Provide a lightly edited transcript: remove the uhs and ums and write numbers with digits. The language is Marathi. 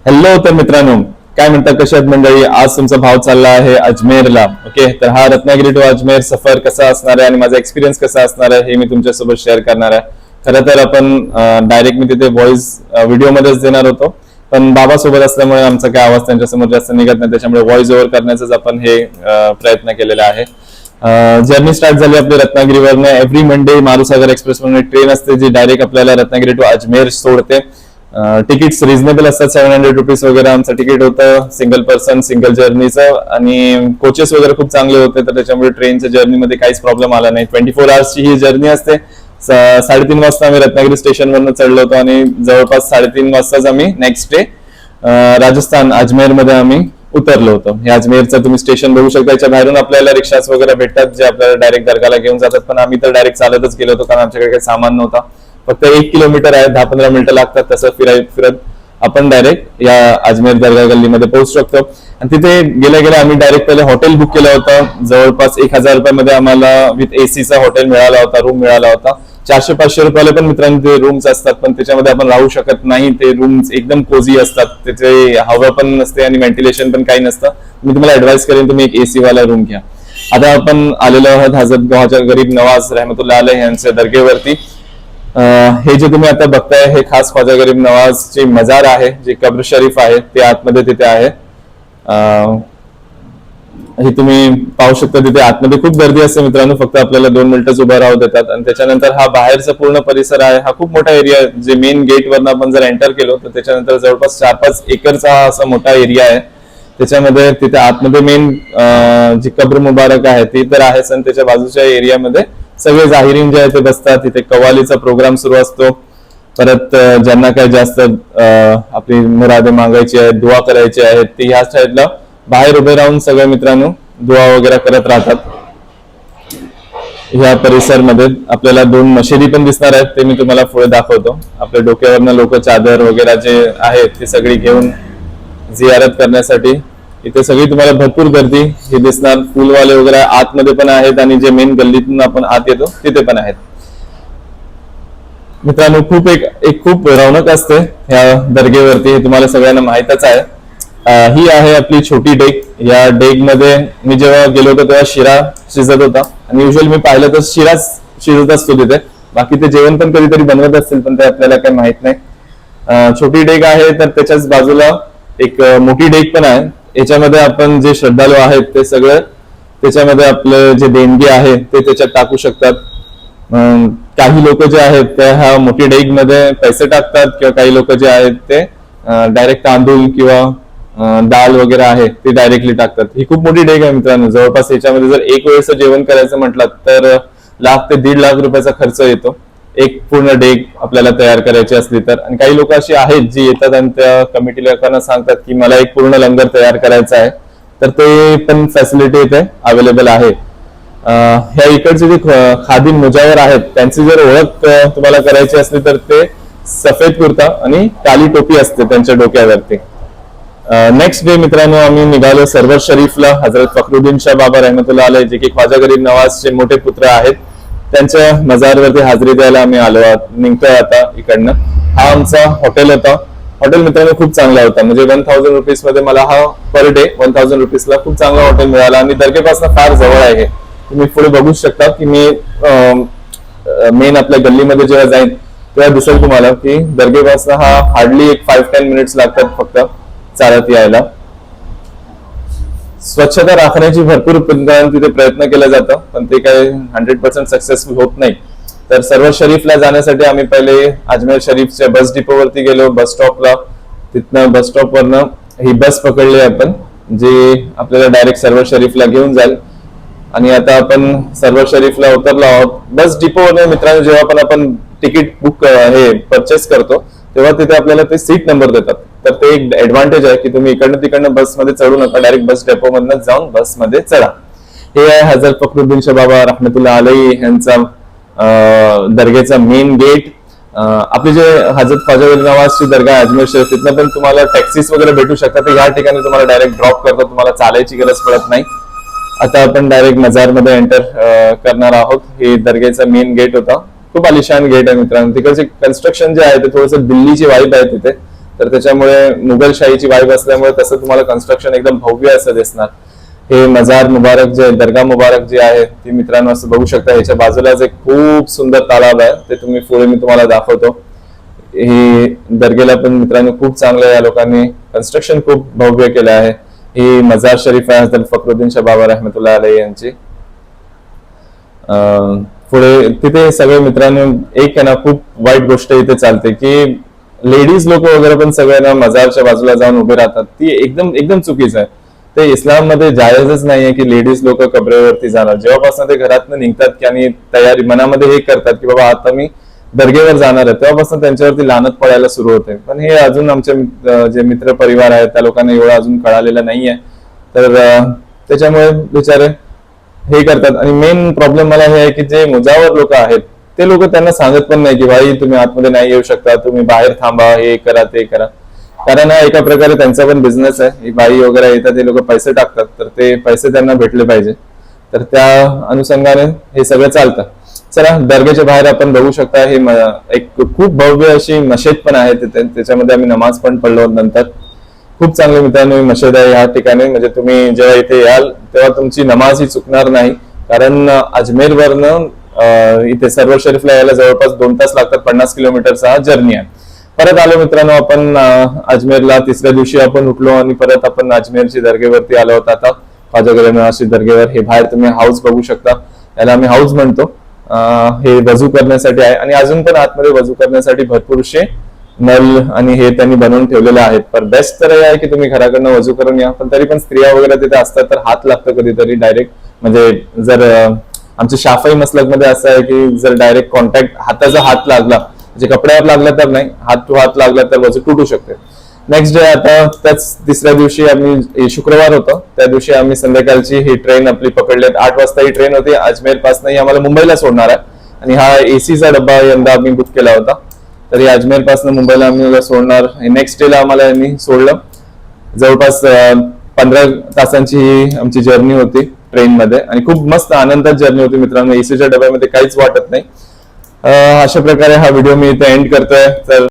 हॅलो तर मित्रांनो, काय म्हणतात, कशा आहेत मंडळी? आज तुमचा भाव चालला आहे अजमेरला. ओके, तर हा रत्नागिरी टू अजमेर सफर कसा असणार आहे आणि माझा एक्सपिरियन्स कसा असणार आहे हे मी तुमच्यासोबत शेअर करणार आहे. खरं तर आपण डायरेक्ट मी तिथे व्हॉइस व्हिडिओमध्येच देणार होतो, पण बाबा सोबत असल्यामुळे आमचा काय आवाज त्यांच्यासमोर जास्त निघत नाही, त्याच्यामुळे व्हॉइस ओव्हर करण्याचाच आपण हे प्रयत्न केलेला आहे. जर्नी स्टार्ट झाली आपली रत्नागिरीवरनं. एव्हरी मंडे मारुसागर एक्सप्रेस म्हणून ट्रेन असते जी डायरेक्ट आपल्याला रत्नागिरी टू अजमेर सोडते. तिकीट्स रिझनेबल असतात, 700 रुपीज वगैरे आमचं तिकीट होतं सिंगल पर्सन सिंगल जर्नीचं, आणि कोचेस वगैरे खूप चांगले होते, तर त्याच्यामुळे ट्रेनच्या जर्नीमध्ये काहीच प्रॉब्लेम आला नाही. 24 आवर्सची ही जर्नी असते. 3:30 वाजता आम्ही रत्नागिरी स्टेशनवरनं चढलो होतो आणि जवळपास 3:30 वाजताच आम्ही नेक्स्ट डे राजस्थान अजमेरमध्ये आम्ही उतरलो होतो. हे अजमेरचं तुम्ही स्टेशन बघू शकता. याच्या बाहेरून आपल्याला रिक्षास वगैरे भेटतात जे आपल्याला डायरेक्ट दर्गाला घेऊन जातात, पण आम्ही तर डायरेक्ट चालतच गेलो होतो कारण आमच्याकडे काही सामान नव्हता. फक्त 1 किलोमीटर आहे, 10-15 मिनिटं लागतात तसं फिरत आपण डायरेक्ट या अजमेर दर्गा गल्लीमध्ये पोहोचू शकतो. आणि तिथे गेल्या गेल्या आम्ही डायरेक्ट पहिले हॉटेल बुक केलं होतं. जवळपास 1000 रुपयामध्ये आम्हाला विथ एसीचा हॉटेल मिळाला होता, रूम मिळाला होता. 400-500 रुपयाला पण मित्रांनो ते रूम्स असतात, पण त्याच्यामध्ये आपण राहू शकत नाही. ते रूम्स एकदम कोझी असतात, त्याचे हवा पण नसते आणि व्हेंटिलेशन पण काही नसतं. मी तुम्हाला ऍडवाइस करेन तुम्ही एक एसी वाला रूम घ्या. आता आपण आलेलो आहोत हजरत ख्वाजा गरीब नवाज रहमतुल्लाह अलैह यांच्या दर्गेवरती. हे जे तुम्ही आता बघताय हे खास ख्वाजा गरीब नवाजची मजार आहे, जे कब्र शरीफ आहे ते आतमध्ये तिथे आहे. हे तुम्ही पाहू शकता. तिथे आतमध्ये खूप गर्दी असते मित्रांनो, फक्त आपल्याला 2 मिनिटं उभं राहू देतात. आणि त्याच्यानंतर हा बाहेरचा पूर्ण परिसर आहे. हा खूप मोठा एरिया, जे मेन गेटवरनं आपण जर एंटर केलो तर त्याच्यानंतर जवळपास 4-5 एकरचा हा असा मोठा एरिया आहे. त्याच्यामध्ये तिथे आतमध्ये मेन जी कब्र मुबारक आहे ती तर आहेच, आणि त्याच्या बाजूच्या एरियामध्ये सगळे जाहिरीन जे आहे ते बसतात. तिथे कव्वालीचा प्रोग्राम सुरू असतो. परत ज्यांना काही जास्त आपली मुरादे मागायची आहेत, दुआ करायची आहेत, ते ह्या साईडला बाहेर उभे राहून सगळे मित्रांनो दुआ वगैरे करत राहतात. ह्या परिसरमध्ये आपल्याला 2 मशिदी पण दिसणार आहेत, ते मी तुम्हाला पुढे दाखवतो. आपल्या डोक्यावरनं लोक चादर वगैरे जे आहेत ती सगळी घेऊन जियारत करण्यासाठी इथे सगळी तुम्हाला भरपूर गर्दी हे दिसणार. फुलवाले वगैरे आतमध्ये पण आहेत आणि जे मेन गल्लीतून आपण आत येतो तिथे पण आहेत. मित्रांनो खूप खूप रौनक असते ह्या दर्गेवरती, हे तुम्हाला सगळ्यांना माहितच आहे. ही आहे आपली छोटी डेक. या डेक मध्ये मी जेव्हा गेलो होतो तेव्हा शिरा शिजत होता, आणि युजली मी पाहिलं तर शिराच शिजत असतो तिथे. बाकी ते जेवण पण कधीतरी बनवत असतील, पण ते आपल्याला काही माहित नाही. छोटी डेक आहे, तर त्याच्याच बाजूला एक मोठी डेक पण आहे. याच्यामध्ये आपण जे श्रद्धाळू आहेत ते सगळं त्याच्यामध्ये आपलं जे देणगी आहे ते त्याच्यात टाकू शकतात. काही लोक जे आहेत ते ह्या मोठी डेक मध्ये पैसे टाकतात, किंवा काही लोक जे आहेत ते डायरेक्ट तांदूळ किंवा दाल वगैरे आहे ते डायरेक्टली टाकतात. ही खूप मोठी डेक आहे मित्रांनो. जवळपास याच्यामध्ये जर एक वेळेचं जेवण करायचं म्हटलं तर 1,00,000 ते 1.5 लाख रुपयाचा खर्च येतो एक पूर्ण डेक आपल्याला तयार करायची असली तर. आणि काही लोक अशी आहेत जी येतात आणि त्या कमिटी लोकांना सांगतात की मला एक पूर्ण लंगर तयार करायचा आहे, तर ते पण फॅसिलिटी इथे अवेलेबल आहे. ह्या इकडचे जे खादिम मुजावर आहेत त्यांची जर ओळख तुम्हाला करायची असली तर ते सफेद कुर्ता आणि काली टोपी असते त्यांच्या डोक्यावरती. नेक्स्ट डे मित्रांनो आम्ही निघालो सरवर शरीफला. हजरत फखरुद्दीन शाह बाबा रहमतुल्लाह अलैह जे की ख्वाजा गरीब नवाजचे मोठे पुत्र आहेत, त्यांच्या मजारवरती हाजरी द्यायला आम्ही आलो निघतोय आता इकडनं. हा आमचा हॉटेल होता. हॉटेल मित्रांनो खूप चांगला होता, म्हणजे 1000 रुपीज मध्ये मला हा पर डे 1000 रुपीजला खूप चांगला हॉटेल मिळाला, आणि दर्गेपासून फार जवळ आहे. तुम्ही पुढे बघू शकता की मी मेन आपल्या गल्लीमध्ये जेव्हा जाईन तेव्हा दिसेल तुम्हाला की दर्गेपासून हा हार्डली एक 5-10 मिनिट्स लागतात फक्त चालत यायला. स्वच्छता राखण्याची भरपूर तिथे प्रयत्न केला जातं, पण ते काही 100% सक्सेसफुल होत नाही. तर सरवर शरीफला जाण्यासाठी आम्ही पहिले अजमेर शरीफच्या बस डिपोवरती गेलो, बस स्टॉपला. तिथनं बस स्टॉपवरनं ही बस पकडली आपण, जे आपल्याला डायरेक्ट सरवर शरीफला घेऊन जाईल. आणि आता आपण सरवर शरीफला उतरलो आहोत. बस डिपोवर मित्रांनो जेव्हा पण आपण तिकीट बुक हे परचेस करतो तेव्हा तिथे आपल्याला ते सीट नंबर देतात. तर ते एक ऍडव्हान्टेज आहे की तुम्ही इकडनं तिकडनं बसमध्ये चढू नका, डायरेक्ट बस डेपो मधनं जाऊन बसमध्ये चढा. हे आहे हजरत फखरुद्दीन शाह बाबा रहमतुल्लाह अलैह यांचा दर्गेचा मेन गेट. आपले जे हजरत ख्वाजा गरीब नवाजची दर्गा आहे अजमेर शरीफ, तिथनं पण तुम्हाला टॅक्सीज वगैरे भेटू शकतात. तर या ठिकाणी तुम्हाला डायरेक्ट ड्रॉप करतात, तुम्हाला चालायची गरज पडत नाही. आता आपण डायरेक्ट मजारमध्ये एंटर करणार आहोत. हे दर्गेचा मेन गेट होता. खूप आलिशान गेट आहे मित्रांनो. तिकडचे कन्स्ट्रक्शन जे आहे ते थोडंसं दिल्लीची वाईब आहे तिथे, तर त्याच्यामुळे मुघलशाहीची वाईब असल्यामुळे तसं तुम्हाला कन्स्ट्रक्शन एकदम भव्य असं दिसणार. हे मजार मुबारक जे दर्गा मुबारक जे आहे ती मित्रांनो असं बघू शकता. ह्याच्या बाजूलाच एक खूप सुंदर तलाव आहे, ते तुम्ही पुढे मी तुम्हाला दाखवतो. ही दर्गेला पण मित्रांनो खूप चांगलं या लोकांनी कन्स्ट्रक्शन खूप भव्य केलं आहे. ही मजार शरीफ आहे हजरत फखरुद्दीन शाह बाबा रहमतुल्लाह अलैहि यांची. पुढे तिथे सगळे मित्रांनो एक आहे ना खूप वाईट गोष्ट इथे चालते की लेडीज लोक वगैरे पण सगळे ना मजारच्या बाजूला जाऊन उभे राहतात. ती एकदम एकदम चुकीचं आहे. ते इस्लाममध्ये जायजच नाहीये की लेडीज लोक कबरेवरती जाणार. जेव्हापासून ते घरातनं निघतात की आणि तयारी मनामध्ये हे करतात की बाबा आता मी दर्गेवर जाणार आहे, तेव्हापासून त्यांच्यावरती लानत पडायला सुरू होते. पण हे अजून आमचे जे मित्र परिवार आहेत त्या लोकांना एवढं अजून कळालेलं नाहीये, तर त्याच्यामुळे बिचारे हे करतात. आणि मेन प्रॉब्लेम मला हे आहे की जे मुजावर लोक आहेत ते लोक त्यांना सांगत पण नाही की भाई तुम्ही आतमध्ये नाही येऊ शकता, तुम्ही बाहेर थांबा, हे करा ते करा. कारण हा एका प्रकारे त्यांचा पण बिझनेस आहे. ही बाई वगैरे येतात, ते लोक पैसे टाकतात, तर ते पैसे त्यांना भेटले पाहिजे, तर त्या अनुषंगाने हे सगळं चालतं. चला, दर्ग्याच्या बाहेर आपण बघू शकता हे एक खूप भव्य अशी मशीद पण आहे तिथे. त्याच्यामध्ये आम्ही नमाज पण पडलो नंतर. खूप चांगले मित्रांनो मशीद आहे या ठिकाणी. म्हणजे तुम्ही जेव्हा इथे याल तेव्हा तुमची नमाज ही चुकणार नाही. कारण अजमेरवरनं इथे सरवर शरीफला यायला जवळपास 2 तास लागतात. 50 किलोमीटरचा हा जर्नी आहे. परत आलो मित्रांनो आपण अजमेरला. तिसऱ्या दिवशी आपण उठलो आणि परत आपण अजमेरची दर्गेवरती आलो होतो. आता ख्वाजा गरीब नवाज दर्गेवर हे बाहेर तुम्ही हाऊस बघू शकता. याला आम्ही हाऊस म्हणतो. हे वजू करण्यासाठी आहे आणि अजून पण आतमध्ये वजू करण्यासाठी भरपूरशे नल आणि हे त्यांनी बनवून ठेवलेले आहेत. पण बेस्ट तर हे आहे की तुम्ही घराकडनं वजू करून या. पण तरी पण स्त्रिया वगैरे तिथे असतात तर हात लागतं कधीतरी डायरेक्ट. म्हणजे जर आमच्या शाफई मसलकमध्ये असं आहे की जर डायरेक्ट कॉन्टॅक्ट हाताचा हात लागला, म्हणजे कपड्यावर लागला तर नाही, हात टू हात लागला तर वजू तुटू शकते. नेक्स्ट डे आता त्याच तिसऱ्या दिवशी आम्ही, शुक्रवार होतं, त्या दिवशी आम्ही संध्याकाळची ही ट्रेन आपली पकडली. 8 वाजता ही ट्रेन होती. अजमेर पासून आम्हाला मुंबईला सोडणार आहे आणि हा एसीचा डब्बा यंदा आम्ही बुक केला होता. तरी अजमेर पासून मुंबईला आम्ही सोडणार. नेक्स्ट डेला आम्हाला यांनी सोडलं. जवळपास 15 तासांची ही आमची जर्नी होती ट्रेनमध्ये आणि खूप मस्त आनंदात जर्नी होती मित्रांनो. एसीच्या डब्यामध्ये काहीच वाटत नाही. अशा प्रकारे हा व्हिडिओ मी इथे एंड करतोय. तर